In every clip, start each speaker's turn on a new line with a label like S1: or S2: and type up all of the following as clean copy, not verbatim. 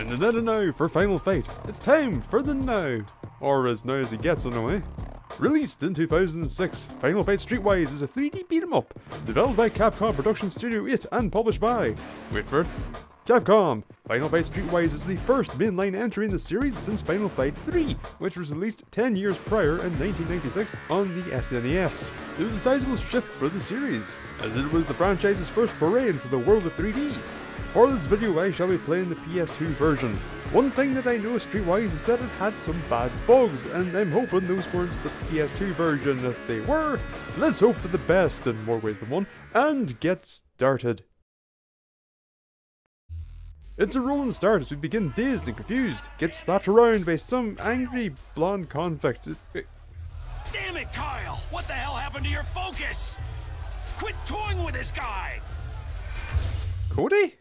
S1: And then now for Final Fight. It's time for the now. Or as now as he gets anyway. Released in 2006, Final Fight Streetwise is a 3D beat-em-up, developed by Capcom Production Studio 8 and published by, wait for it, Capcom. Final Fight Streetwise is the first mainline entry in the series since Final Fight 3, which was released 10 years prior in 1996 on the SNES. It was a sizable shift for the series, as it was the franchise's first foray into the world of 3D. For this video I shall be playing the PS2 version. One thing that I know Streetwise is that it had some bad bugs, and I'm hoping those weren't the PS2 version. If they were, let's hope for the best in more ways than one, and get started. It's a rolling start as we begin dazed and confused, get slapped around by some angry blonde convict.
S2: Damn it, Kyle! What the hell happened to your focus? Quit toying with this guy!
S1: Cody?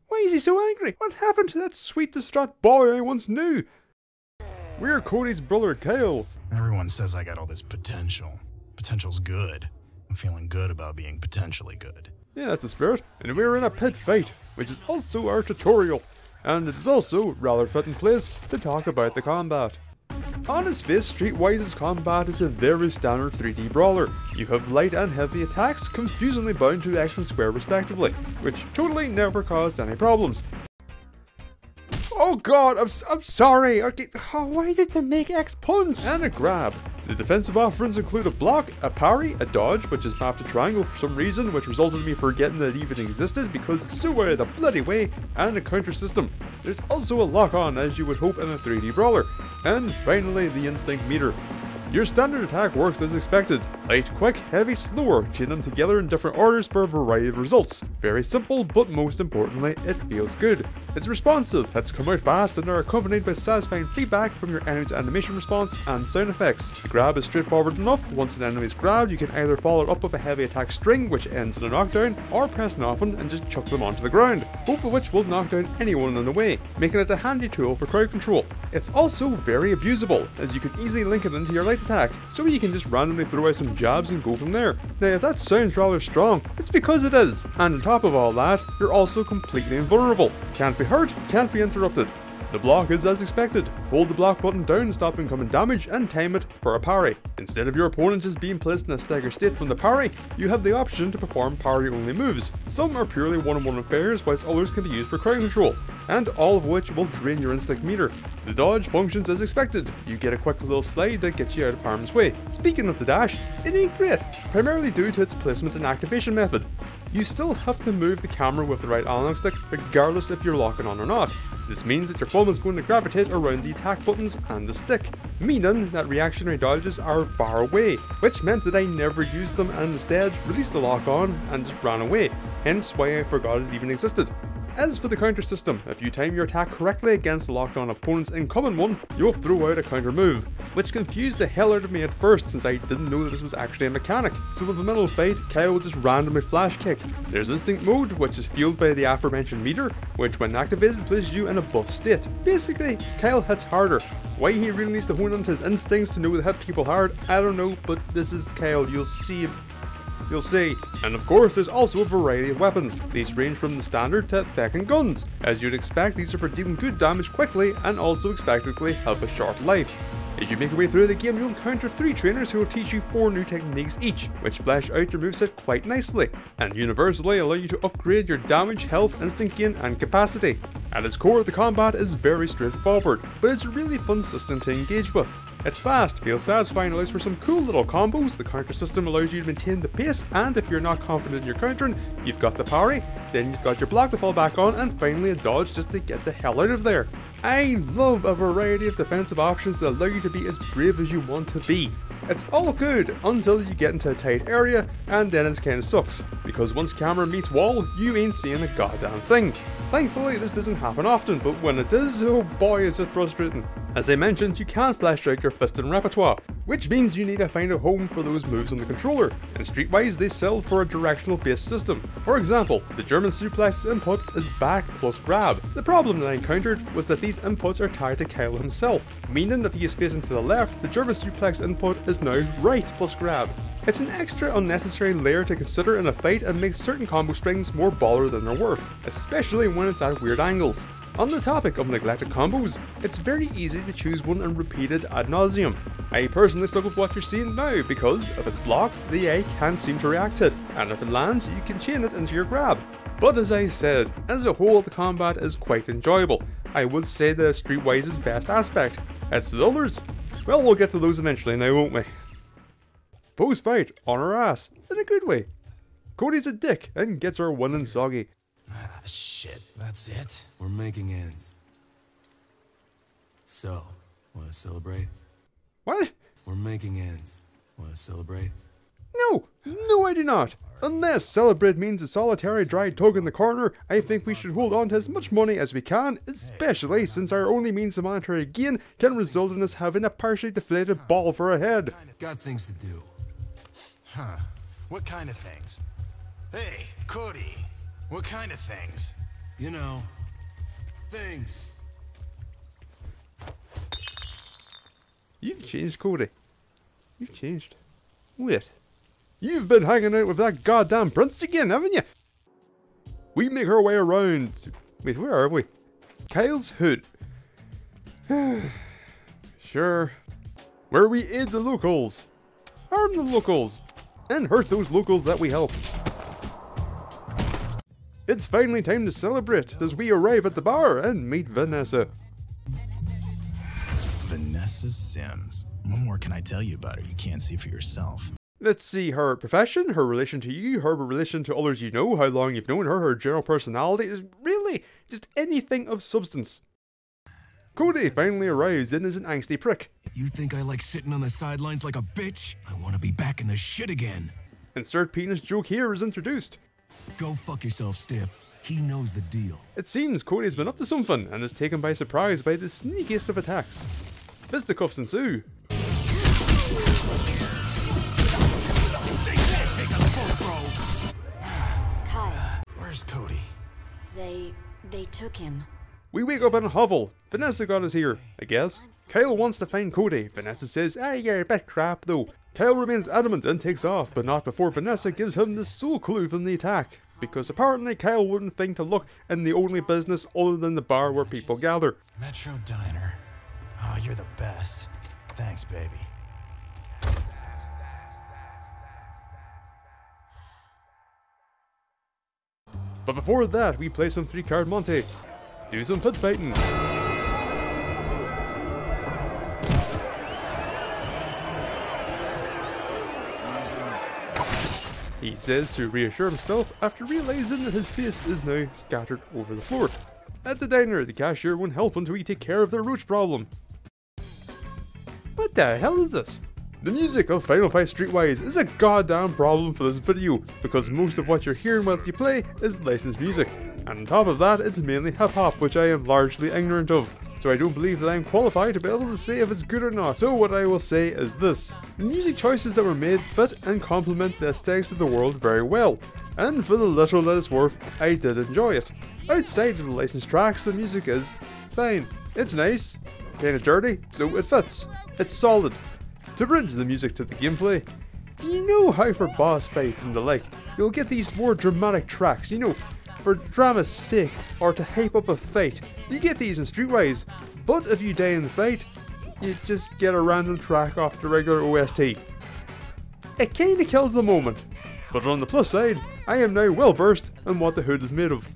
S1: Why is he so angry? What happened to that sweet distraught boy I once knew? We're Cody's brother Kyle.
S3: Everyone says I got all this potential. Potential's good. I'm feeling good about being potentially good.
S1: Yeah, that's the spirit. And we're in a pit fight, which is also our tutorial. And it is also rather fitting place to talk about the combat. On its face, Streetwise's combat is a very standard 3D brawler. You have light and heavy attacks, confusingly bound to X and square respectively, which totally never caused any problems. Oh god, I'm sorry! Okay, why did they make X punch? And a grab. The defensive offerings include a block, a parry, a dodge, which is mapped to triangle for some reason, which resulted in me forgetting that it even existed because it's so out of the bloody way, and a counter system. There's also a lock-on, as you would hope in a 3D brawler. And finally, the instinct meter. Your standard attack works as expected. Light, quick, heavy, slower, chain them together in different orders for a variety of results. Very simple, but most importantly, it feels good. It's responsive, hits come out fast and are accompanied by satisfying feedback from your enemy's animation response and sound effects. The grab is straightforward enough. Once an enemy is grabbed, you can either follow it up with a heavy attack string, which ends in a knockdown, or press an often and just chuck them onto the ground, both of which will knock down anyone in the way, making it a handy tool for crowd control. It's also very abusable, as you can easily link it into your light attack, so you can just randomly throw out some jabs and go from there. Now if that sounds rather strong, it's because it is, and on top of all that, you're also completely invulnerable. Can't be hurt, can't be interrupted. The block is as expected. Hold the block button down to stop incoming damage and time it for a parry. Instead of your opponent just being placed in a staggered state from the parry, you have the option to perform parry only moves. Some are purely one-on-one affairs, whilst others can be used for crowd control, and all of which will drain your instinct meter. The dodge functions as expected. You get a quick little slide that gets you out of harm's way. Speaking of the dash, it ain't great, primarily due to its placement and activation method. You still have to move the camera with the right analog stick regardless if you're locking on or not. This means that your thumb is going to gravitate around the attack buttons and the stick, meaning that reactionary dodges are far away, which meant that I never used them and instead released the lock on and just ran away, hence why I forgot it even existed. As for the counter system, if you time your attack correctly against a locked on opponent's incoming one, you'll throw out a counter move, which confused the hell out of me at first since I didn't know that this was actually a mechanic. So with the middle fight, Kyle will just randomly flash kick. There's instinct mode, which is fueled by the aforementioned meter, which when activated places you in a buff state. Basically, Kyle hits harder. Why he really needs to hone onto his instincts to know to hit people hard, I don't know, but this is Kyle, you'll see. You'll see. And of course there's also a variety of weapons. These range from the standard to Tekken guns. As you'd expect, these are for dealing good damage quickly and also expectedly have a short life. As you make your way through the game, you'll encounter 3 trainers who will teach you 4 new techniques each, which flesh out your moveset quite nicely, and universally allow you to upgrade your damage, health, instinct gain, and capacity. At its core, the combat is very straightforward, but it's a really fun system to engage with. It's fast, feels satisfying, allows for some cool little combos, the counter system allows you to maintain the pace, and if you're not confident in your countering, you've got the parry, then you've got your block to fall back on, and finally a dodge just to get the hell out of there. I love a variety of defensive options that allow you to be as brave as you want to be. It's all good until you get into a tight area, and then it kinda sucks, because once camera meets wall, you ain't seeing a goddamn thing. Thankfully this doesn't happen often, but when it does, oh boy is it frustrating. As I mentioned, you can't flash out your fisting repertoire, which means you need to find a home for those moves on the controller. In Streetwise they sell for a directional based system. For example, the German suplex input is back plus grab. The problem that I encountered was that these inputs are tied to Kyle himself, meaning if he is facing to the left, the German suplex input is now right plus grab. It's an extra unnecessary layer to consider in a fight and makes certain combo strings more baller than they're worth, especially when it's at weird angles. On the topic of neglected combos, it's very easy to choose one and repeat it ad nauseum. I personally stuck with what you're seeing now because if it's blocked, the AI can't seem to react to it, and if it lands, you can chain it into your grab. But as I said, as a whole the combat is quite enjoyable. I would say that it's Streetwise's best aspect. As for the others, well, we'll get to those eventually now, won't we? Post-fight, on our ass, in a good way. Cody's a dick and gets our one and soggy.
S3: Ah, shit, that's it?
S2: We're making ends. So, wanna celebrate?
S1: What?
S2: We're making ends. Wanna celebrate?
S1: No I do not. Unless celebrate means a solitary dry tug in the corner, I think we should hold on to as much money as we can, especially since our only means of monetary gain can result in us having a partially deflated ball for a head.
S2: Got things to do.
S3: Huh. What kind of things? Hey, Cody. What kind of things?
S2: You know, things.
S1: You've changed, Cody. You've changed. Wait. You've been hanging out with that goddamn prince again, haven't you? We make our way around. Wait, where are we? Kyle's hood. Sure. Where we aid the locals. Harm the locals. And hurt those locals that we help. It's finally time to celebrate as we arrive at the bar and meet Vanessa.
S3: Vanessa Sims. What more can I tell you about her you can't see for yourself?
S1: Let's see her profession, her relation to you, her relation to others you know, how long you've known her, her general personality, is really just anything of substance. Cody finally arrives and is an angsty prick.
S2: You think I like sitting on the sidelines like a bitch? I want to be back in the shit again.
S1: Insert penis joke here is introduced.
S2: Go fuck yourself, Stiff. He knows the deal.
S1: It seems Cody's been up to something and is taken by surprise by the sneakiest of attacks. Fisticuffs ensue.
S4: Kyle,
S3: Where's Cody?
S4: they took him.
S1: We wake up in a hovel. Vanessa got us here, I guess. Kyle wants to find Cody. Vanessa says, you're a bit crap though. Kyle remains adamant and takes off, but not before Vanessa gives him the sole clue from the attack. Because apparently Kyle wouldn't think to look in the only business other than the bar where people gather.
S3: Metro Diner. Oh, you're the best. Thanks, baby.
S1: But before that, we play some 3-card Monte. Do some pit fighting. He says to reassure himself after realizing that his face is now scattered over the floor. At the diner, the cashier won't help until we take care of their roach problem. What the hell is this? The music of Final Fight Streetwise is a goddamn problem for this video, because most of what you're hearing whilst you play is licensed music. And on top of that, it's mainly hip-hop, which I am largely ignorant of. So I don't believe that I'm qualified to be able to say if it's good or not. So what I will say is this. The music choices that were made fit and complement the aesthetics of the world very well. And for the little that it's worth, I did enjoy it. Outside of the licensed tracks, the music is fine. It's nice, kinda dirty, so it fits. It's solid. To bridge the music to the gameplay, you know how for boss fights and the like, you'll get these more dramatic tracks, you know, for drama's sake, or to hype up a fight. You get these in Streetwise, but if you die in the fight, you just get a random track off the regular OST. It kinda kills the moment, but on the plus side, I am now well versed in what the hood is made of.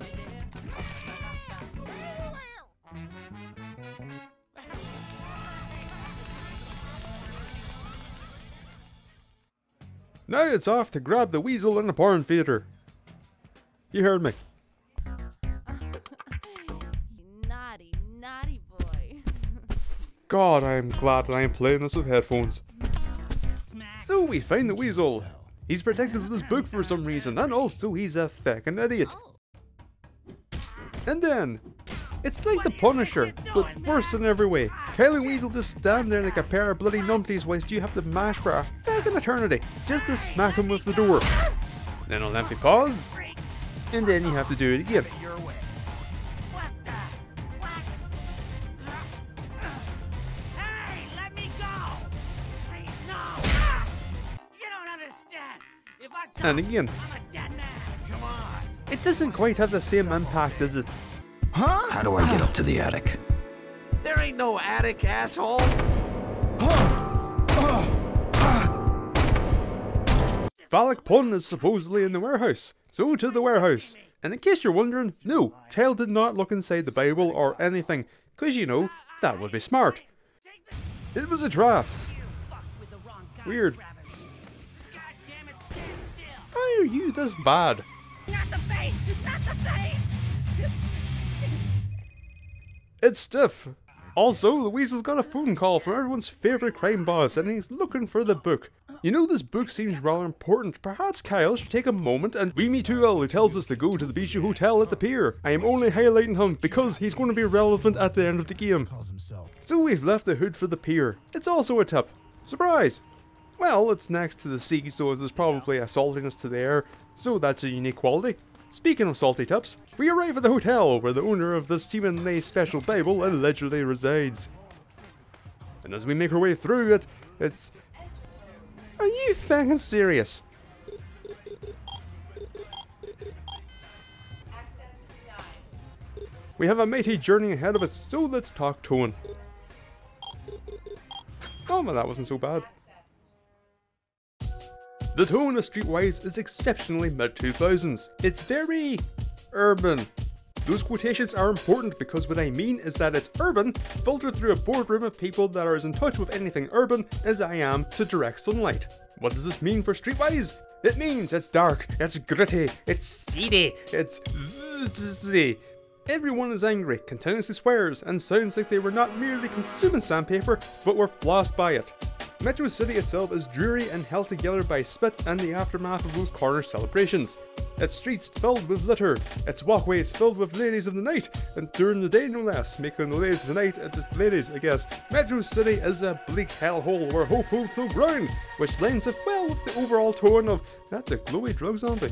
S1: Now it's off to grab the weasel in the porn theater. You heard me.
S5: Naughty, naughty boy.
S1: God, I am glad that I am playing this with headphones. So we find the weasel. He's protected with his book for some reason, and also he's a fucking idiot. And then, it's like the Punisher, but worse in every way. Kyle and Weasel just stand there like a pair of bloody numpties whilst you have to mash for a fucking eternity just to smack him with the door. Then a lengthy pause, and then you have to do it again.
S2: What the? What? Hey, let me go! Please, no! You don't understand! If I
S1: And again.
S2: I'm a dead man! Come on!
S1: It doesn't quite have the same impact, does it?
S3: Huh?
S6: How do I get up to the attic?
S7: There ain't no attic, asshole.
S1: Phallic Pun is supposedly in the warehouse. So to the warehouse. And in case you're wondering, no, Kyle did not look inside the Bible or anything, cause you know, that would be smart. It was a trap. Weird. Why are you this bad?
S2: Not the face! Not the face!
S1: It's stiff. Also, Louisa's got a phone call from everyone's favourite crime boss and he's looking for the book. You know, this book seems rather important. Perhaps Kyle should take a moment and we meet Tuel, who tells us to go to the Bijou Hotel at the pier. I am only highlighting him because he's going to be relevant at the end of the game. So we've left the hood for the pier. It's also a tip. Surprise! Well, it's next to the sea, so there's probably a saltiness to the air, so that's a unique quality. Speaking of salty tips, we arrive at the hotel where the owner of this seemingly special Bible allegedly resides. And as we make our way through it, it's... Are you fucking serious? We have a mighty journey ahead of us, so let's talk tone. Oh man, that wasn't so bad. The tone of Streetwise is exceptionally mid-2000s. It's very... urban. Those quotations are important because what I mean is that it's urban, filtered through a boardroom of people that are as in touch with anything urban as I am to direct sunlight. What does this mean for Streetwise? It means it's dark, it's gritty, it's seedy, it's... Everyone is angry, continuously swears, and sounds like they were not merely consuming sandpaper, but were flossed by it. Metro City itself is dreary and held together by spit and the aftermath of those corner celebrations. Its streets filled with litter, its walkways filled with ladies of the night, and during the day no less, making the ladies of the night just ladies, I guess. Metro City is a bleak hellhole where hope holds no ground, which lends it well with the overall tone of, that's a glowy drug zombie.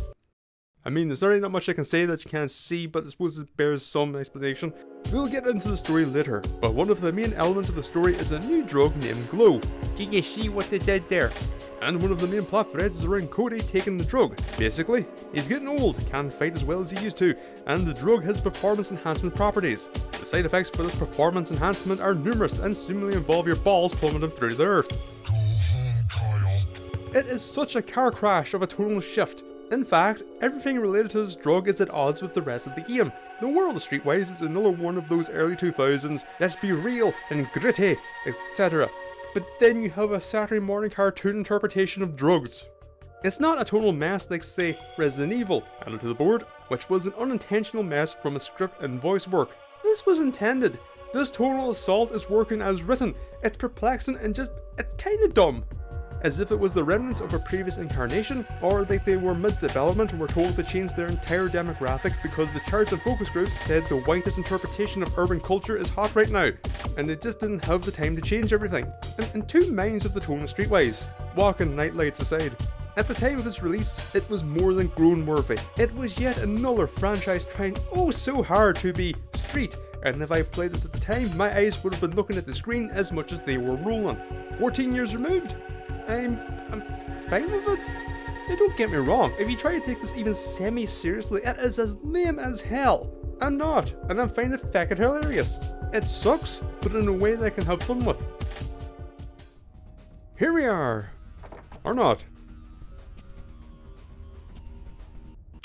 S1: I mean, there's already not much I can say that you can't see, but I suppose it bears some explanation. We'll get into the story later, but one of the main elements of the story is a new drug named Glow. Can you see what they did there? And one of the main plot threads is around Cody taking the drug. Basically, he's getting old, can't fight as well as he used to, and the drug has performance enhancement properties. The side effects for this performance enhancement are numerous and seemingly involve your balls plummeting through the earth. It is such a car crash of a tonal shift. In fact, everything related to this drug is at odds with the rest of the game. The world of Streetwise is another one of those early 2000s, let's be real and gritty, etc. But then you have a Saturday morning cartoon interpretation of drugs. It's not a tonal mess like, say, Resident Evil, added to the board, which was an unintentional mess from a script and voice work. This was intended. This tonal assault is working as written. It's perplexing and just, it's kinda dumb. As if it was the remnants of a previous incarnation, or like they were mid-development and were told to change their entire demographic because the charts and focus groups said the whitest interpretation of urban culture is hot right now, and they just didn't have the time to change everything. And two minds of the tone of Streetwise, walk and nightlights aside. At the time of its release, it was more than grown-worthy. It was yet another franchise trying oh so hard to be street, and if I played this at the time, my eyes would have been looking at the screen as much as they were rolling. 14 years removed? I'm fine with it. Now don't get me wrong, if you try to take this even semi-seriously, it is as lame as hell. I'm not, and I'm finding it fucking hilarious. It sucks, but in a way that I can have fun with. Here we are. Or not.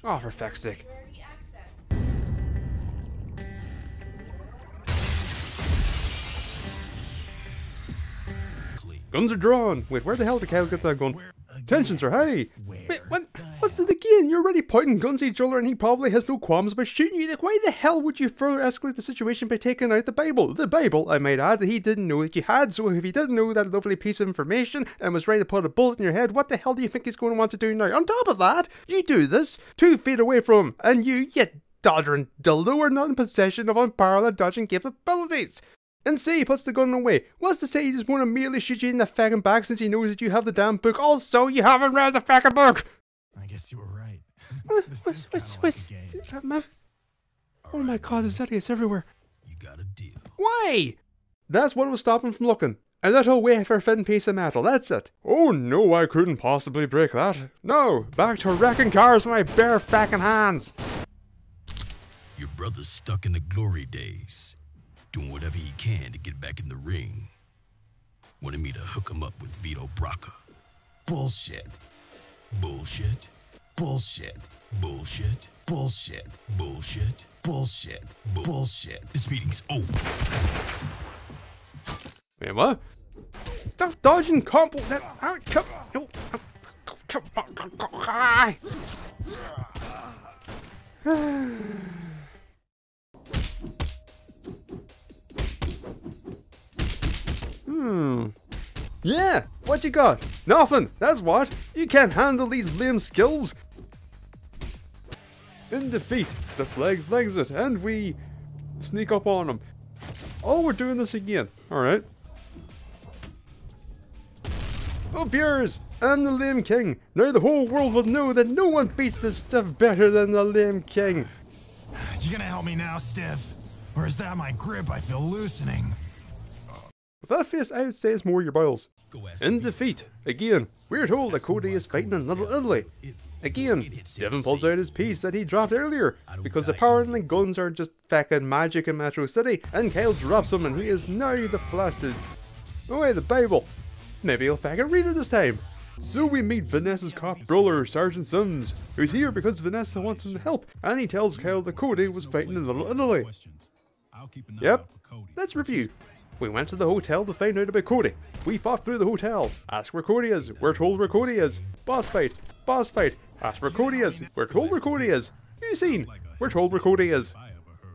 S1: Oh, for fuck's sake. Guns are drawn. Wait, where the hell did Kyle get that gun? Tensions are high. Wait, what? What's it again? You're already pointing guns at each other and he probably has no qualms about shooting you. Like, why the hell would you further escalate the situation by taking out the Bible? The Bible, I might add, that he didn't know that you had, so if he didn't know that lovely piece of information and was ready to put a bullet in your head, what the hell do you think he's going to want to do now? On top of that, you do this 2 feet away from him, and you doddering dildo are not in possession of unparalleled dodging capabilities. And say he puts the gun away. What's to say he just won't immediately shoot you in the fucking back since he knows that you have the damn book? Also, you haven't read the fucking book!
S3: I guess you were right.
S1: Oh my god, there's idiots everywhere.
S3: You got a deal.
S1: Why? That's what was stopping him from looking. A little wafer-thin piece of metal, that's it. Oh no, I couldn't possibly break that. No, back to wrecking cars with my bare fucking hands.
S2: Your brother's stuck in the glory days, doing whatever he can to get back in the ring. Wanted me to hook him up with Vito Braca.
S3: Bullshit.
S2: Bullshit.
S3: Bullshit.
S2: Bullshit.
S3: Bullshit.
S2: Bullshit.
S3: Bullshit. Bullshit.
S2: This meeting's over.
S1: Wait, what? Stop dodging combo. That come. No. Yeah, what you got? Nothing, that's what. You can't handle these lame skills. In defeat, Stiff Legs legs it, and we sneak up on him. Oh, we're doing this again. Alright. Up yours! I'm the Lame King. Now the whole world will know that no one beats this stuff better than the Lame King.
S3: You gonna help me now, Stiff? Or is that my grip I feel loosening?
S1: With that face, I would say it's more your boils. In defeat, again, we're told that Cody is fighting in Little Italy. Again, Devin pulls out his piece that he dropped earlier, because apparently guns are just fucking magic in Metro City, and Kyle drops him and he is now the blasted. Oh wait, the Bible. Maybe he'll fucking read it this time. So we meet Vanessa's cop brother, Sergeant Sims, who's here because Vanessa wants him to help, and he tells Kyle that Cody was fighting in Little Italy. Yep, let's review. We went to the hotel to find out about Cody. We fought through the hotel. Ask where Cody is. We're told where Cody is. Boss fight. Boss fight. Ask where Cody is. We're told where Cody is. You seen? We're told where Cody is.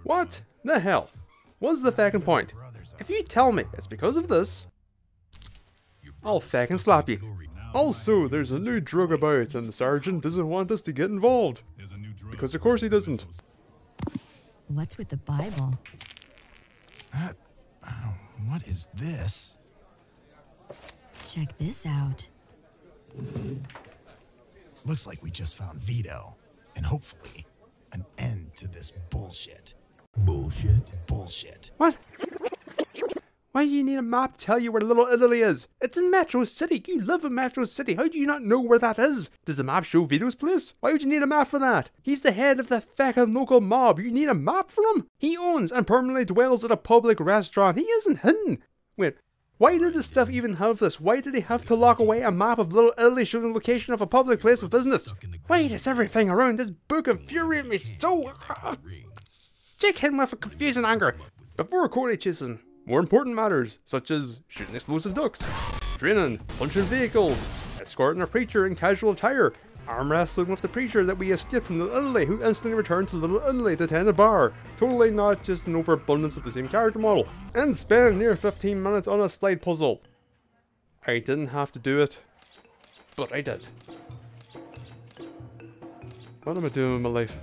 S1: What the hell was the fucking point? If you tell me it's because of this, I'll fucking slap you. Also, there's a new drug about and the sergeant doesn't want us to get involved. Because of course he doesn't.
S4: What's with the Bible?
S3: What is this?
S4: Check this out.
S3: Looks like we just found Vito. And hopefully, an end to this bullshit.
S2: Bullshit.
S3: Bullshit.
S1: What? Why do you need a map to tell you where Little Italy is? It's in Metro City. You live in Metro City. How do you not know where that is? Does the map show Vito's place? Why would you need a map for that? He's the head of the fucking local mob. You need a map for him? He owns and permanently dwells at a public restaurant. He isn't hidden. Wait, why did this stuff even have this? Why did he have to lock away a map of Little Italy showing the location of a public place of business? Why does everything around this book infuriate me so? Jake him with a confusing anger. Before Cody chasing more important matters, such as shooting explosive ducks, training, punching vehicles, escorting a preacher in casual attire, arm wrestling with the preacher that we escaped from Little Italy, who instantly returned to Little Italy to attend a bar, totally not just an overabundance of the same character model, and spend near 15 minutes on a slide puzzle. I didn't have to do it, but I did. What am I doing with my life?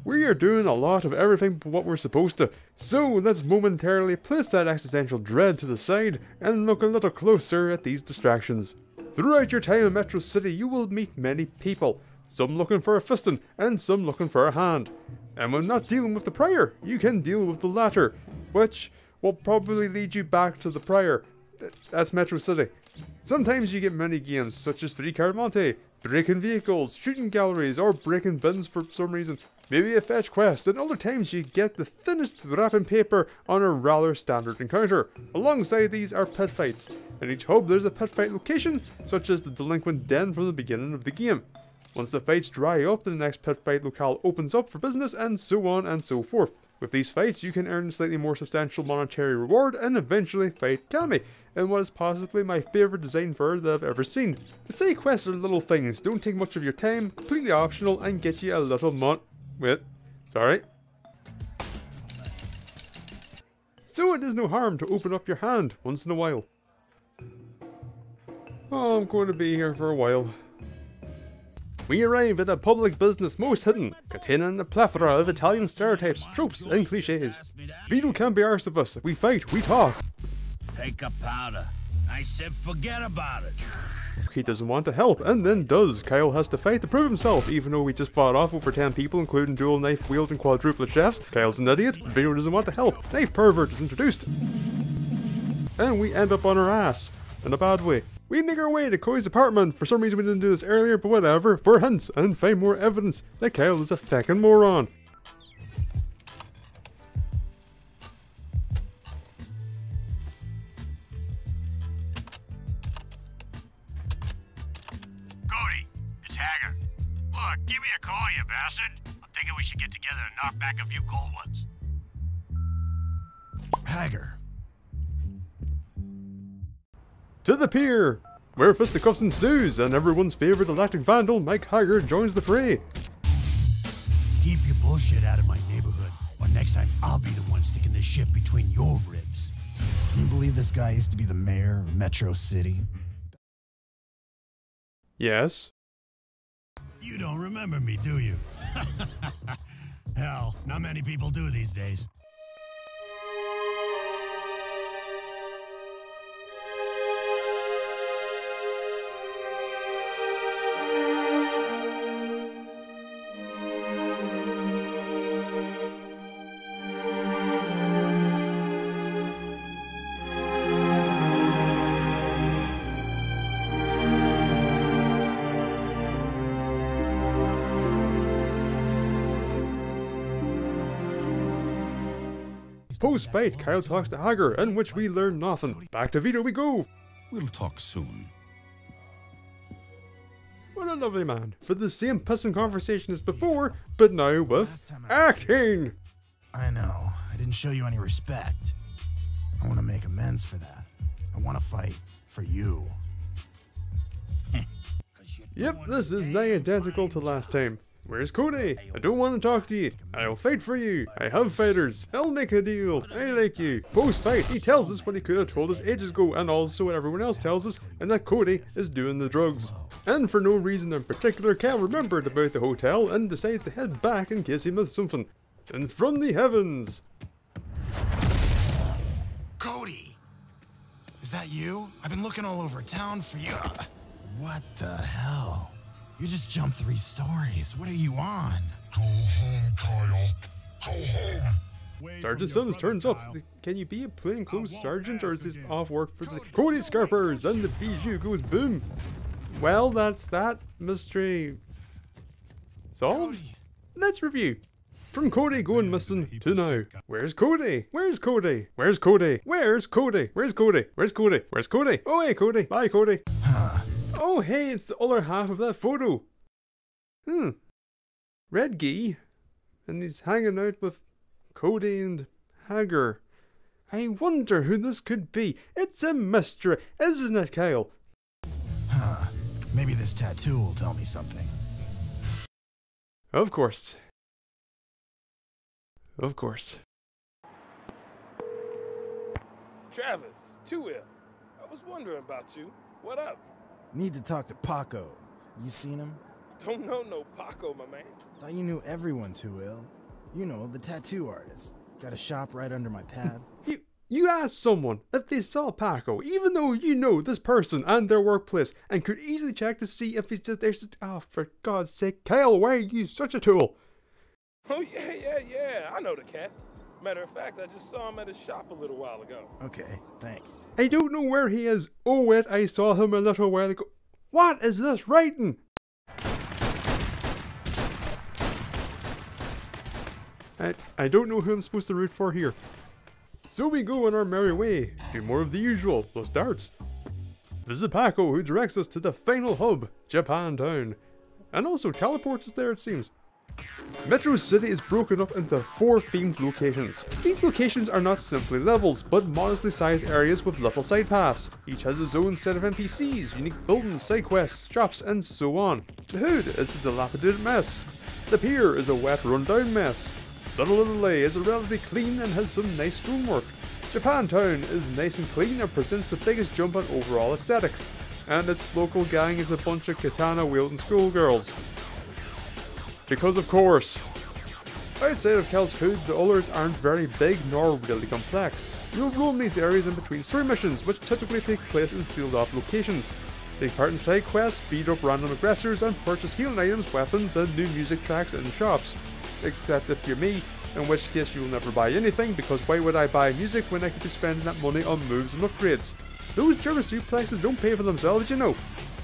S1: We are doing a lot of everything but what we're supposed to, so let's momentarily place that existential dread to the side and look a little closer at these distractions. Throughout your time in Metro City you will meet many people, some looking for a fisting and some looking for a hand. And when not dealing with the prior, you can deal with the latter, which will probably lead you back to the prior. That's Metro City. Sometimes you get mini games such as 3-card Monte, breaking vehicles, shooting galleries, or breaking bins for some reason. Maybe a fetch quest, and other times you get the thinnest wrapping paper on a rather standard encounter. Alongside these are pit fights. In each hub there's a pit fight location, such as the delinquent den from the beginning of the game. Once the fights dry up, the next pit fight locale opens up for business, and so on and so forth. With these fights you can earn a slightly more substantial monetary reward and eventually fight Kami, in what is possibly my favourite design bird that I've ever seen. The side quests are little things, don't take much of your time, completely optional, and get you a little Wait, sorry. So it is no harm to open up your hand once in a while. Oh, I'm going to be here for a while. We arrive at a public business most hidden, containing a plethora of Italian stereotypes, tropes, and cliches. Vito can't be arsed of us. We fight, we talk.
S2: Take a powder. I said forget about it.
S1: He doesn't want to help, and then does. Kyle has to fight to prove himself, even though we just fought off over 10 people, including dual knife wielding quadruplet chefs. Kyle's an idiot, Vito doesn't want to help. Knife pervert is introduced. And we end up on our ass. In a bad way. We make our way to Cody's apartment. For some reason we didn't do this earlier, but whatever. For hints, and find more evidence that Kyle is a feckin' moron.
S6: Look, give me a call, you bastard. I'm thinking we should get together and knock back a few cold ones.
S3: Hager.
S1: To the pier, where fisticuffs ensues and everyone's favorite electric vandal, Mike Hager, joins the fray.
S2: Keep your bullshit out of my neighborhood, or next time I'll be the one sticking this shit between your ribs.
S3: Can you believe this guy used to be the mayor of Metro City?
S1: Yes.
S2: You don't remember me, do you? Hell, not many people do these days.
S1: Post-fight, Kyle talks to Hager, in which we learn nothing. Back to Vito we go.
S2: We'll talk soon.
S1: What a lovely man. For the same pissing conversation as before, but now with acting.
S3: I know. I didn't show you any respect. I want to make amends for that. I want to fight for you.
S1: Yep, this is nigh identical to last time. Where's Cody? I don't want to talk to you. I'll fight for you. I have fighters. I'll make a deal. I like you. Post-fight, he tells us what he could have told us ages ago, and also what everyone else tells us, and that Cody is doing the drugs. And for no reason in particular, Cal remembered about the hotel and decides to head back in case he missed something. And from the heavens.
S3: Cody! Is that you? I've been looking all over town for you. What the hell? You just jumped 3 stories. What are you on?
S8: Go home, Kyle. Go home.
S1: Sergeant Sims turns up. Can you be a plainclothes sergeant, or is this off work for the Cody Scarpers? And the bijou goes boom. Well, that's that mystery solved. Let's review. From Cody going missing to now. Where's Cody? Where's Cody? Where's Cody? Where's Cody? Where's Cody? Where's Cody? Where's Cody? Oh hey Cody. Bye Cody. Oh hey, it's the other half of that photo. Red Gee. And he's hanging out with Cody and Hager. I wonder who this could be. It's a mystery, isn't it, Kyle?
S3: Maybe this tattoo will tell me something.
S1: Of course. Of course.
S9: Travis, 2L. I was wondering about you. What up?
S3: Need to talk to Paco. You seen him?
S9: Don't know no Paco, my man.
S3: Thought you knew everyone, 2L. You know, the tattoo artist. Got a shop right under my pad.
S1: You asked someone if they saw Paco, even though you know this person and their workplace, and could easily check to see if he's just there. Oh, for God's sake, Kyle, why are you such a tool?
S9: Oh, yeah. I know the cat. Matter of fact, I just saw him at his shop a little while ago.
S3: Okay, thanks.
S1: I don't know where he is. Oh, wait, I saw him a little while ago. What is this writing? I don't know who I'm supposed to root for here. So we go on our merry way, do more of the usual, plus darts. Visit Paco, who directs us to the final hub, Japantown, and also teleports us there, it seems. Metro City is broken up into 4 themed locations. These locations are not simply levels, but modestly sized areas with little side paths. Each has its own set of NPCs, unique buildings, side quests, shops, and so on. The hood is a dilapidated mess. The pier is a wet, run-down mess. Little Italy is relatively clean and has some nice stonework. Japantown is nice and clean and presents the biggest jump on overall aesthetics. And its local gang is a bunch of katana-wielding schoolgirls. Because of course. Outside of Kel's hood, the others aren't very big nor really complex. You'll roam these areas in between story missions, which typically take place in sealed off locations. Take part in side quests, beat up random aggressors, and purchase healing items, weapons, and new music tracks in shops. Except if you're me, in which case you will never buy anything, because why would I buy music when I could be spending that money on moves and upgrades? Those German suplexes don't pay for themselves, you know.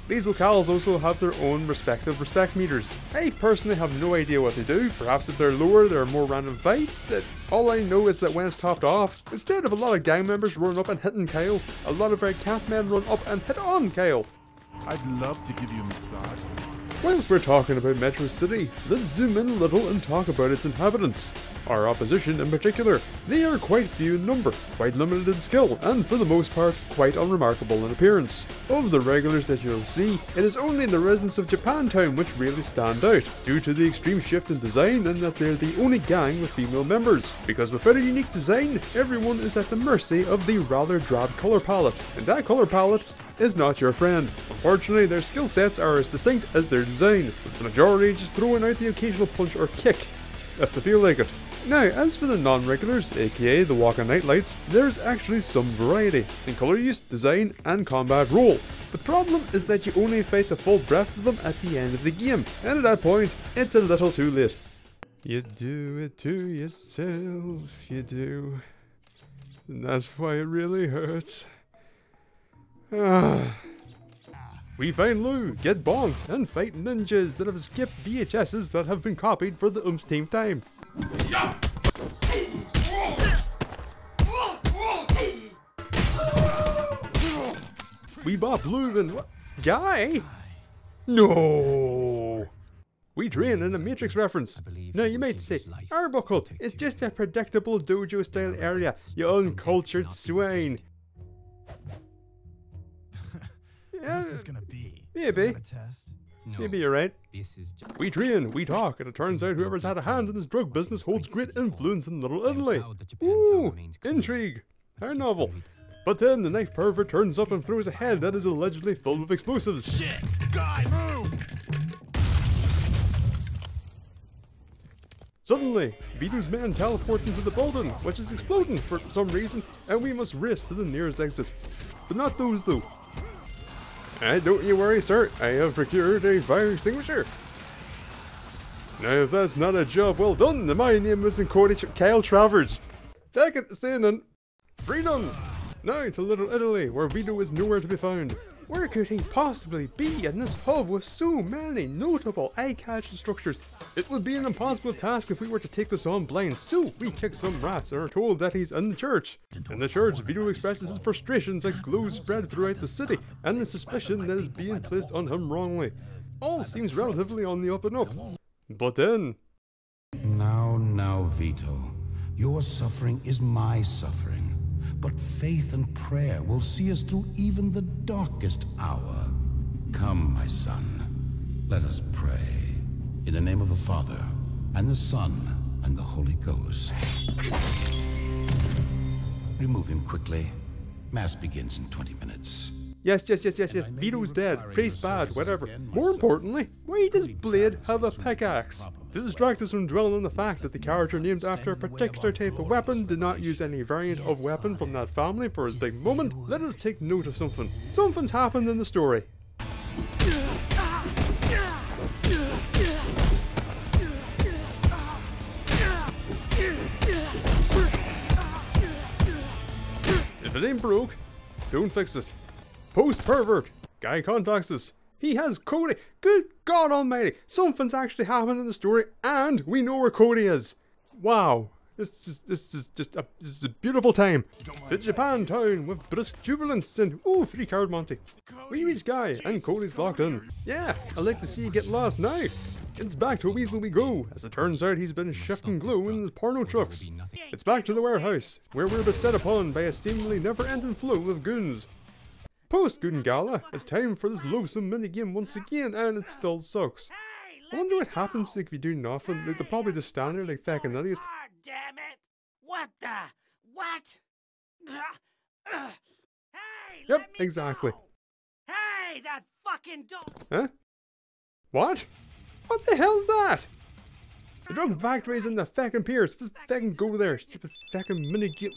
S1: These locales also have their own respective respect meters. I personally have no idea what they do. Perhaps if they're lower, there are more random fights. All I know is that when it's topped off, instead of a lot of gang members running up and hitting Kyle, a lot of our cat men run up and hit on Kyle.
S10: I'd love to give you a massage.
S1: Whilst we're talking about Metro City, let's zoom in a little and talk about its inhabitants. Our opposition in particular. They are quite few in number, quite limited in skill, and for the most part, quite unremarkable in appearance. Of the regulars that you'll see, it is only the residents of Japantown which really stand out, due to the extreme shift in design and that they're the only gang with female members. Because without a unique design, everyone is at the mercy of the rather drab colour palette, and that colour palette is not your friend. Unfortunately, their skill sets are as distinct as their design, with the majority just throwing out the occasional punch or kick, if they feel like it. Now, as for the non-regulars, aka the walking nightlights, there's actually some variety in colour use, design, and combat role. The problem is that you only fight the full breadth of them at the end of the game, and at that point, it's a little too late. You do it to yourself, you do. And that's why it really hurts. We find Lou, get bonked, and fight ninjas that have skipped VHSs that have been copied for the umpteenth time. We bop Lou and what? Guy? No! We train in a Matrix reference. Now you might say, Arebuckle is just a predictable dojo style area, you uncultured swine.
S3: What's this gonna be?
S1: Maybe.
S3: A test?
S10: No,
S1: Maybe you're right.
S10: this is just
S1: We train, we talk, and it turns out whoever's had a hand in this drug business holds great influence in Little Italy. Ooh, intrigue. How novel. But then the knife pervert turns up and throws a head that is allegedly filled with explosives.
S3: Shit! Guy, move!
S1: Suddenly, Vito's men teleport into the building, which is exploding for some reason, and we must race to the nearest exit. But not those though. Don't you worry, sir, I have procured a fire extinguisher. Now if that's not a job well done, then my name isn't Kyle Travers. Second saying freedom! Now to Little Italy, where Vito is nowhere to be found. Where could he possibly be in this hub with so many notable eye-catching structures? It would be an impossible task if we were to take this on blind, so we kick some rats and are told that he's in the church. In the church, Vito expresses his frustrations that glow spread throughout the city, and the suspicion that is being placed on him wrongly. All seems relatively on the up and up. But then...
S8: Now, Vito, your suffering is my suffering. But faith and prayer will see us through even the darkest hour. Come, my son, let us pray. In the name of the Father, and the Son, and the Holy Ghost. Remove him quickly. Mass begins in 20 minutes.
S1: Yes, Vito's dead, priest bad, whatever. More importantly, why does Blade have a pickaxe? To distract us from dwelling on the fact that the character named after a particular type of weapon did not use any variant of weapon from that family for his big moment, let us take note of something. Something's happened in the story. If it ain't broke, don't fix it. Post-pervert. Guy contacts us. He has Cody. Good God almighty. Something's actually happened in the story and we know where Cody is. Wow. This is just a beautiful time. To Japantown with brisk jubilance and ooh, free card Monty. We reach Guy and Cody's locked in. Yeah, I'd like to see you get lost now. It's back to Weasel we go. As it turns out, he's been shifting glue in his porno trucks. It's back to the warehouse, where we're beset upon by a seemingly never-ending flow of goons. Post-Goon Gala, it's time for this loathsome minigame once again, and it still sucks. I wonder what happens if you do nothing. Like, they'll probably just stand there like fucking idiots.
S7: Damn it! What the? What? Hey!
S1: Yep, exactly.
S7: Go. Hey, that fucking dog!
S1: Huh? What? What the hell's that? The drug factory's in the fucking pier. Just fucking go there. Stupid fucking minigame.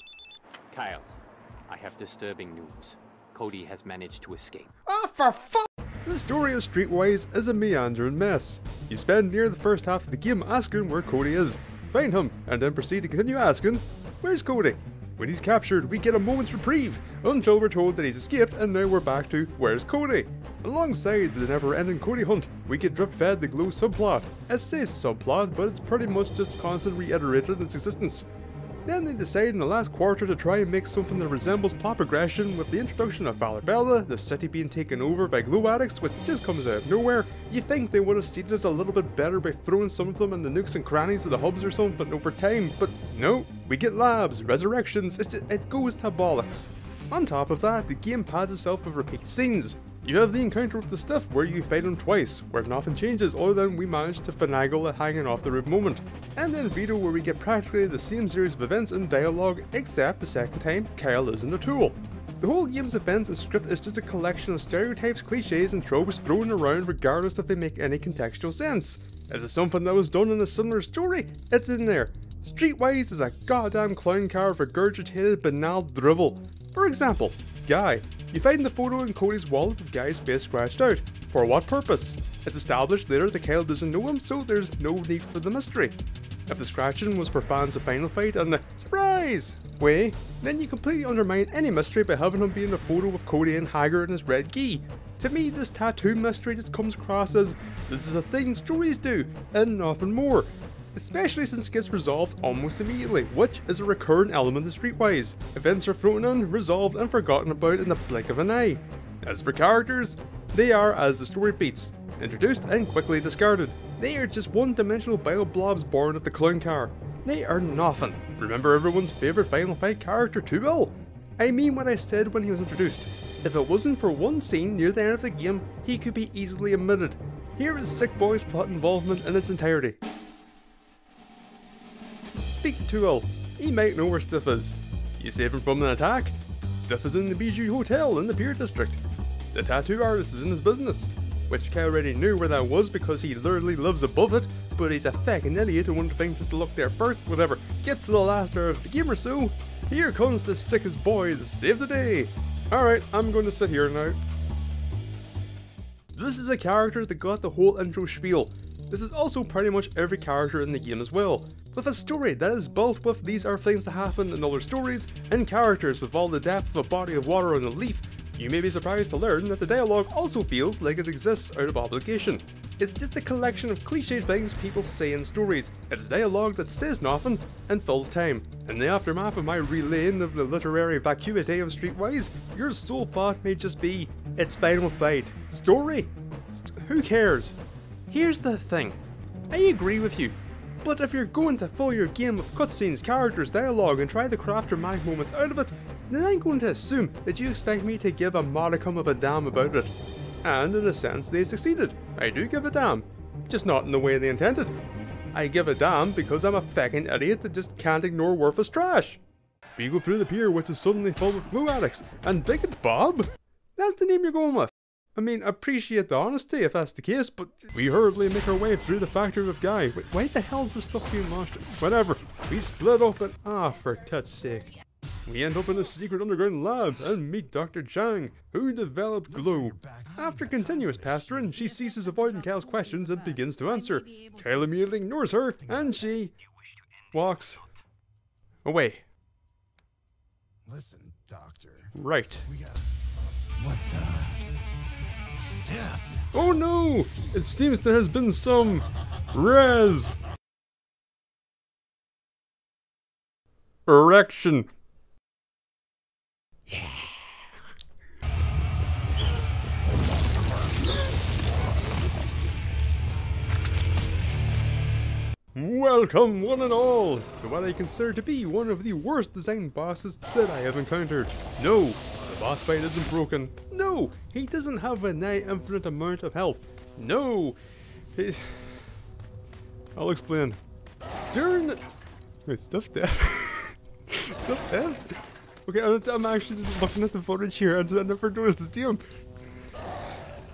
S11: Kyle, I have disturbing news. Cody has managed to escape.
S1: Ah, for fuck! The story of Streetwise is a meandering mess. You spend near the first half of the game asking where Cody is, find him, and then proceed to continue asking, where's Cody? When he's captured, we get a moment's reprieve, until we're told that he's escaped and now we're back to, where's Cody? Alongside the never-ending Cody hunt, we get drip-fed the Glow subplot. It says subplot, but it's pretty much just constantly reiterated its existence. Then they decide in the last quarter to try and make something that resembles plot progression with the introduction of Valor, the city being taken over by glow addicts, which just comes out of nowhere. You think they would have seeded it a little bit better by throwing some of them in the nooks and crannies of the hubs or something over time, but no, we get labs, resurrections, it goes to bollocks. On top of that, the game pads itself with repeat scenes. You have the encounter with the Stiff where you fight him twice, where nothing changes other than we managed to finagle a hanging off the roof moment. And then Vito where we get practically the same series of events and dialogue, except the second time Kyle isn't a tool. The whole game's events and script is just a collection of stereotypes, cliches and tropes thrown around regardless if they make any contextual sense. Is it something that was done in a similar story? It's in there. Streetwise is a goddamn clown car of regurgitated banal drivel. For example, Guy. You find the photo in Cody's wallet with Guy's face scratched out. For what purpose? It's established later that Kyle doesn't know him, so there's no need for the mystery. If the scratching was for fans of Final Fight and the surprise way, then you completely undermine any mystery by having him be in a photo with Cody and Hager in his red gi. To me, this tattoo mystery just comes across as this is a thing stories do, and nothing more. Especially since it gets resolved almost immediately, which is a recurrent element of Streetwise. Events are thrown in, resolved and forgotten about in the blink of an eye. As for characters, they are as the story beats, introduced and quickly discarded. They are just one-dimensional bio blobs born of the clown car. They are nothing. Remember everyone's favourite Final Fight character 2L? I mean what I said when he was introduced. If it wasn't for one scene near the end of the game, he could be easily omitted. Here is Sick Boy's plot involvement in its entirety. Speak to 2L. He might know where Stiff is. You save him from an attack? Stiff is in the Bijou Hotel in the Pier District. The tattoo artist is in his business, which Kyle already knew where that was because he literally lives above it, but he's a fucking idiot who wanted things just to look there first, whatever. Skip to the last hour of the game or so. Here comes the sickest boy to save the day. Alright, I'm going to sit here now. This is a character that got the whole intro spiel. This is also pretty much every character in the game as well, with a story that is built with these are things that happen in other stories, and characters with all the depth of a body of water on a leaf. You may be surprised to learn that the dialogue also feels like it exists out of obligation. It's just a collection of cliched things people say in stories. It's dialogue that says nothing and fills time. In the aftermath of my relaying of the literary vacuity of Streetwise, your sole thought may just be, it's Final Fight. Story? Who cares? Here's the thing. I agree with you. But if you're going to fill your game with cutscenes, characters, dialogue, and try to craft dramatic moments out of it, then I'm going to assume that you expect me to give a modicum of a damn about it. And in a sense, they succeeded. I do give a damn. Just not in the way they intended. I give a damn because I'm a fucking idiot that just can't ignore worthless trash. We go through the pier which is suddenly full of glue addicts, and Bigot Bob? That's the name you're going with. I mean, appreciate the honesty if that's the case, but we hurriedly make our way through the factory with Guy. Wait, why the hell is this stuff being launched? Whatever. We split up and for tits sake. We end up in a secret underground lab and meet Dr. Chang, who developed Glow. After continuous pestering, she ceases avoiding Kyle's questions and begins to answer. Kyle immediately ignores her, and she walks away.
S3: Listen, Doctor.
S1: Right.
S3: We got... What the... Stiff.
S1: Oh no! It seems there has been some... erection. Yeah. Welcome one and all to what I consider to be one of the worst designed bosses that I have encountered. No, the boss fight isn't broken. No, he doesn't have a nigh infinite amount of health. No, I'll explain. During the... Wait, Stuff Death? Stuff Death? Okay, I'm actually just looking at the footage here and I never noticed the DM.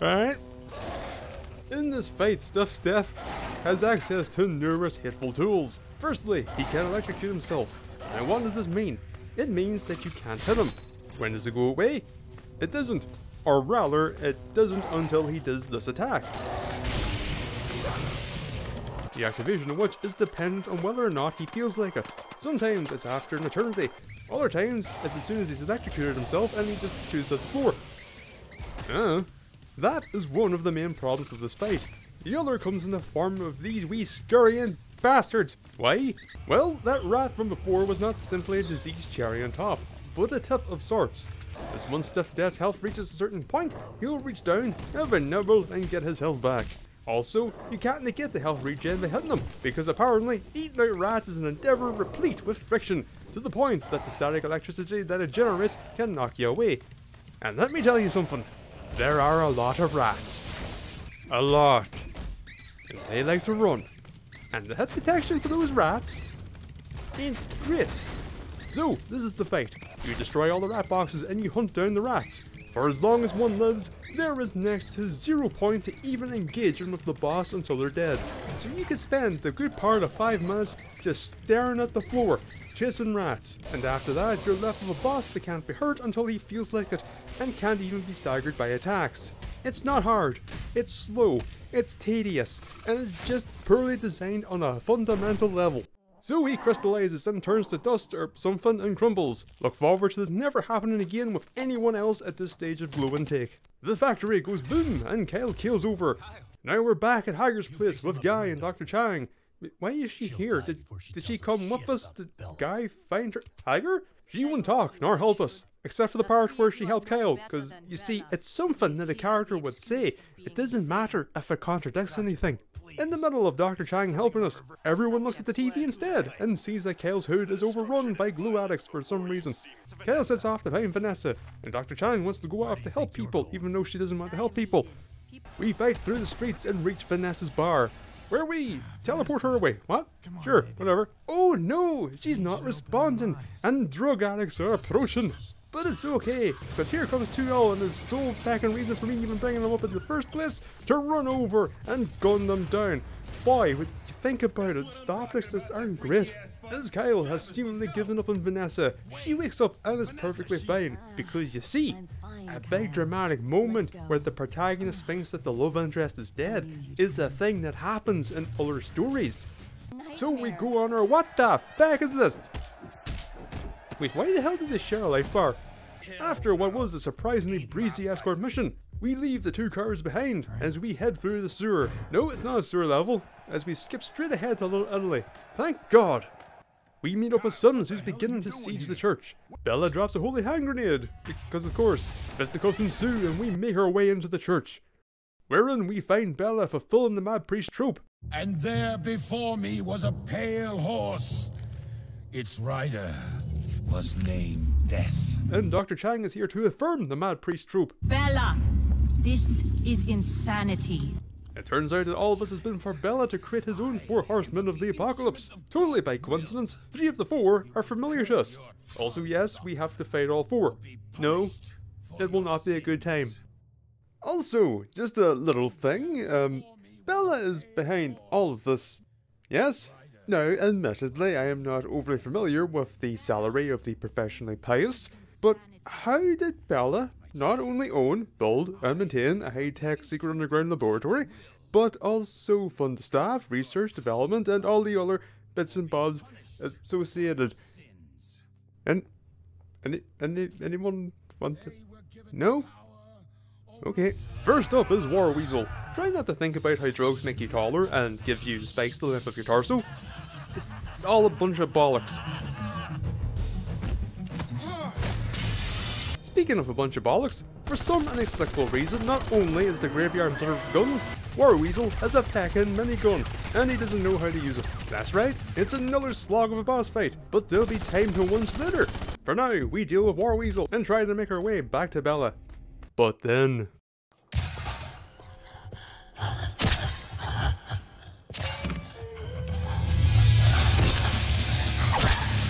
S1: Alright. In this fight, Stuff Death has access to numerous hateful tools. Firstly, he can electrocute himself. Now what does this mean? It means that you can't hit him. When does it go away? It doesn't. Or rather, it doesn't until he does this attack. The activation of which is dependent on whether or not he feels like it. Sometimes it's after an eternity. Other times, it's as soon as he's electrocuted himself and he just shoots at the floor. That is one of the main problems of this fight. The other comes in the form of these wee scurrying bastards! Why? Well, that rat from before was not simply a diseased cherry on top, but a tip of sorts. As once Stiff Death's health reaches a certain point, he'll reach down, have a nibble, and get his health back. Also, you can't negate the health regen by hitting them, because apparently, eating out rats is an endeavour replete with friction, to the point that the static electricity that it generates can knock you away. And let me tell you something, there are a lot of rats. A lot. And they like to run. And the hit detection for those rats ain't great. So, this is the fight. You destroy all the rat boxes and you hunt down the rats. For as long as one lives, there is next to 0 point to even engaging with the boss until they're dead. So you can spend the good part of 5 minutes just staring at the floor, chasing rats, and after that you're left with a boss that can't be hurt until he feels like it, and can't even be staggered by attacks. It's not hard, it's slow, it's tedious, and it's just poorly designed on a fundamental level. So he crystallizes and turns to dust or something and crumbles. Look forward to this never happening again with anyone else at this stage of glow intake. The factory goes boom and Kyle keels over. Now we're back at Hager's place with Guy and Dr. Chang. Why is she here? Did she come with us? Did Guy find her? Hager? She won't talk nor help us. Except for the part where she helped Kyle, because you see, it's something that a character would say. It doesn't matter if it contradicts anything. In the middle of Dr. Chang helping us, everyone looks at the TV instead and sees that Kyle's hood is overrun by glue addicts for some reason. Kyle sets off to find Vanessa, and Dr. Chang wants to go off to help people even though she doesn't want to help people. We fight through the streets and reach Vanessa's bar. Where we teleport her away. What? Sure, whatever. Oh no, she's not responding, and drug addicts are approaching. But it's okay, because here comes 2L and his sole fucking reason for me even bringing them up in the first place, to run over and gun them down. Boy, when you think about it, statistics aren't great. As Kyle has seemingly given up on Vanessa, she wakes up and is perfectly fine, because you see, a big dramatic moment where the protagonist thinks that the love interest is dead is a thing that happens in other stories. So we go on our what the fuck is this? Wait, why the hell did they share a life bar? After what was a surprisingly breezy escort mission, we leave the 2 cars behind as we head through the sewer. No, it's not a sewer level, as we skip straight ahead to Little Italy. Thank God! We meet up with Sims, who's beginning to siege the church. Bella drops a holy hand grenade, because of course, fisticuffs ensue and we make our way into the church. Wherein we find Bella fulfilling the mad priest trope.
S8: And there before me was a pale horse. Its rider was named Death.
S1: And Dr. Chang is here to affirm the mad priest trope.
S10: Bella, this is insanity.
S1: It turns out that all of this has been for Bella to create his own 4 horsemen of the apocalypse. Totally by coincidence, 3 of the 4 are familiar to us. Also yes, we have to fight all 4. No, it will not be a good time. Also, just a little thing, Bella is behind all of this. Yes? Now, admittedly, I am not overly familiar with the salary of the professionally pious, but how did Bella not only own, build, and maintain a high-tech secret underground laboratory, but also fund the staff, research, development, and all the other bits and bobs associated? And anyone want to? No? Okay. First up is War Weasel. Try not to think about how drugs make you taller and give you spikes to the length of your torso. It's all a bunch of bollocks. Speaking of a bunch of bollocks, for some inexplicable reason, not only is the graveyard littered with guns, War Weasel has a feckin' minigun, and he doesn't know how to use it. That's right, it's another slog of a boss fight, but there'll be time to once later. For now, we deal with War Weasel and try to make our way back to Bella. But then...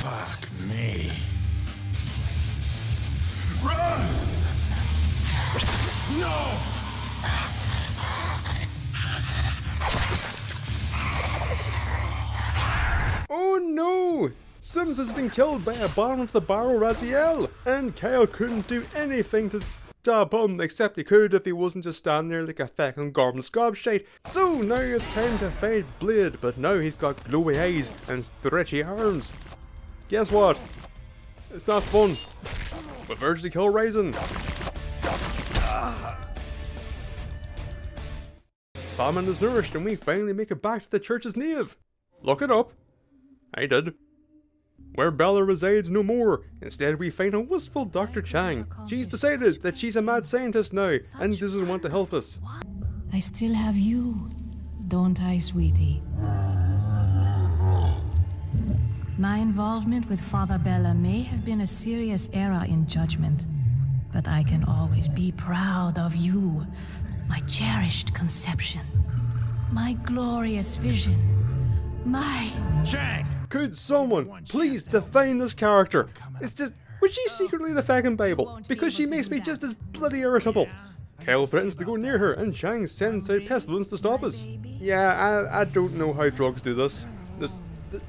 S8: Fuck me. Run! No!
S1: Oh no! Sims has been killed by a bottom of the barrel Raziel, and Kyle couldn't do anything to stop him, except he could if he wasn't just standing there like a feckin' goblin gobshite. So now it's time to fight Blade, but now he's got glowy eyes and stretchy arms. Guess what? It's not fun. With urge to kill Ryzen. Famine is nourished and we finally make it back to the church's nave. Look it up. I did. Where Bella resides no more. Instead we find a wistful Dr. Chang. She's decided that she's a mad scientist now and doesn't want to help us.
S10: I still have you, don't I, sweetie? My involvement with Father Bella may have been a serious error in judgment, but I can always be proud of you, my cherished conception, my glorious vision, my...
S3: Chang!
S1: Could someone please define this character? It's just, was she secretly the fucking Bible? Because she makes me just as bloody irritable. Kyle threatens to go near her and Chang sends out pestilence to stop us. Yeah, I don't know how drugs do this.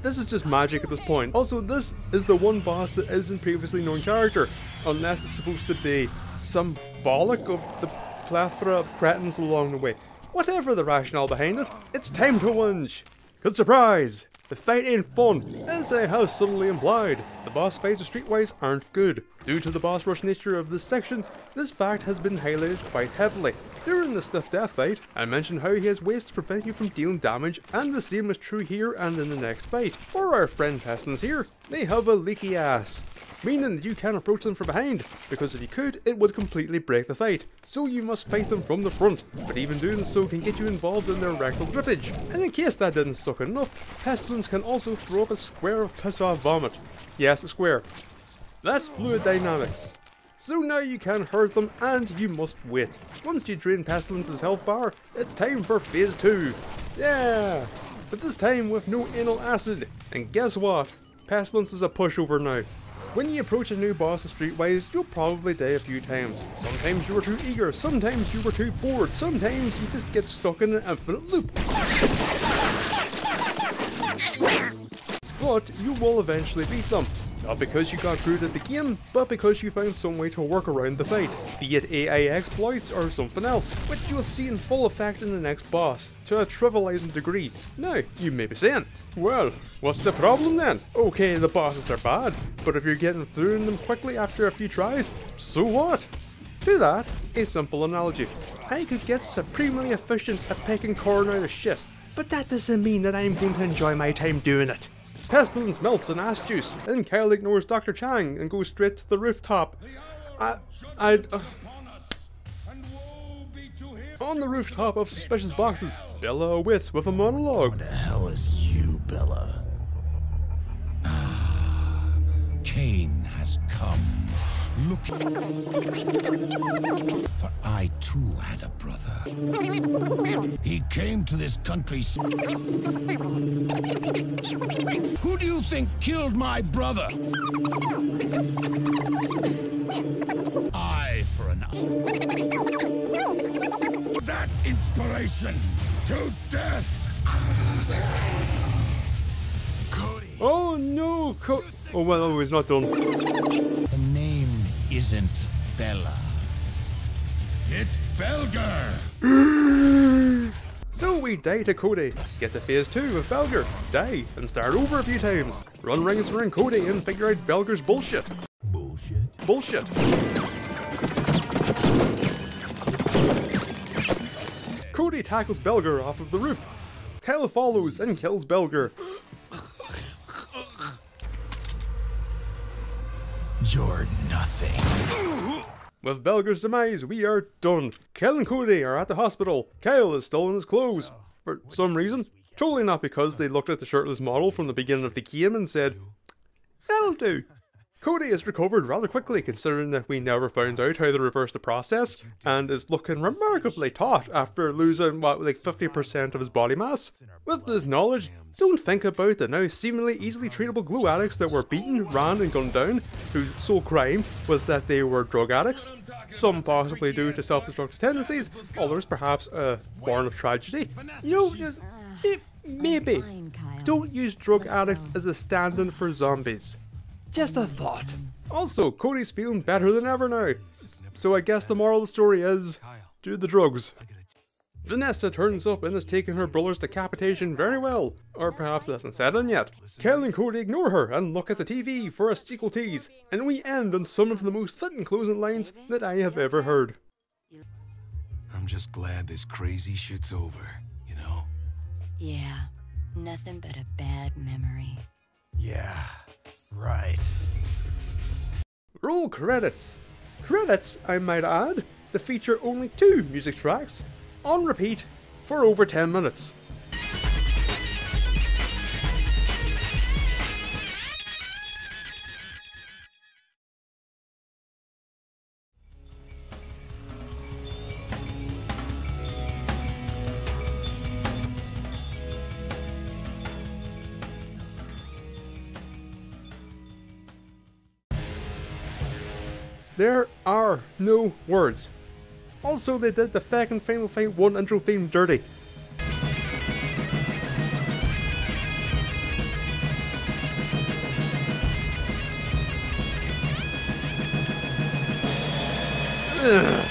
S1: This is just magic at this point. Also, this is the one boss that isn't previously known character, unless it's supposed to be symbolic of the plethora of cretins along the way. Whatever the rationale behind it, it's time to whinge. Cause surprise! The fight ain't fun, as I have subtly implied. The boss fights of Streetwise aren't good. Due to the boss rush nature of this section, this fact has been highlighted quite heavily. During the stiff death fight, I mentioned how he has ways to prevent you from dealing damage, and the same is true here and in the next fight. For our friend Pestilence here, they have a leaky ass, meaning that you can't approach them from behind, because if you could, it would completely break the fight. So you must fight them from the front, but even doing so can get you involved in their rectal drippage. And in case that didn't suck enough, Pestilence can also throw up a square of piss-off vomit. Yes, a square. That's fluid dynamics. So now you can hurt them and you must wait. Once you drain Pestilence's health bar, it's time for phase 2. Yeah! But this time with no anal acid. And guess what? Pestilence is a pushover now. When you approach a new boss of Streetwise, you'll probably die a few times. Sometimes you were too eager, sometimes you were too bored, sometimes you just get stuck in an infinite loop. But you will eventually beat them. Not because you got good at the game, but because you found some way to work around the fight, be it AI exploits or something else, which you'll see in full effect in the next boss, to a trivializing degree. Now, you may be saying, well, what's the problem then? Okay, the bosses are bad, but if you're getting through them quickly after a few tries, so what? To that, a simple analogy. I could get supremely efficient at picking corn out of shit, but that doesn't mean that I'm going to enjoy my time doing it. Pestilence melts an ass juice, and Kyle ignores Dr. Chang and goes straight to the rooftop. On the rooftop of suspicious boxes, Bella awaits with a monologue.
S3: What the hell is you, Bella?
S8: Cain has come. Look, for I too had a brother. He came to this country. Who do you think killed my brother? Eye for an eye. That inspiration to death.
S3: Cody.
S1: Oh no, oh well, he's not done.
S8: The name isn't Bella. It's Belger!
S1: So we die to Cody, get to phase 2 with Belger, die, and start over a few times. Run rings around Cody and figure out Belger's bullshit. Bullshit. Cody tackles Belger off of the roof. Kyle follows and kills Belger.
S3: You're nothing.
S1: With Belger's demise, we are done. Kyle and Cody are at the hospital. Kyle is still in his clothes, for some reason. Totally not because they looked at the shirtless model from the beginning of the game and said, that'll do. Cody is recovered rather quickly considering that we never found out how to reverse the process, and is looking remarkably taut after losing, what, like 50% of his body mass. With this knowledge, don't think about the now seemingly easily treatable glue addicts that were beaten, ran and gunned down, whose sole crime was that they were drug addicts. Some possibly due to self-destructive tendencies, others perhaps born of tragedy. You know, maybe. Don't use drug addicts as a stand-in for zombies. Just a thought. Also, Cody's feeling better than ever now. So I guess the moral of the story is, do the drugs. Vanessa turns up and is taking her brother's decapitation very well. Or perhaps it hasn't set in yet. Kyle and Cody ignore her and look at the TV for a sequel tease. And we end on some of the most fitting closing lines that I have ever heard.
S12: I'm just glad this crazy shit's over, you know?
S4: Yeah, Nothing but a bad memory.
S3: Yeah, right.
S1: Roll credits. Credits, I might add, that feature only 2 music tracks, on repeat, for over 10 minutes. There are no words. Also, they did the fucking Final Fight 1 intro theme dirty. Ugh.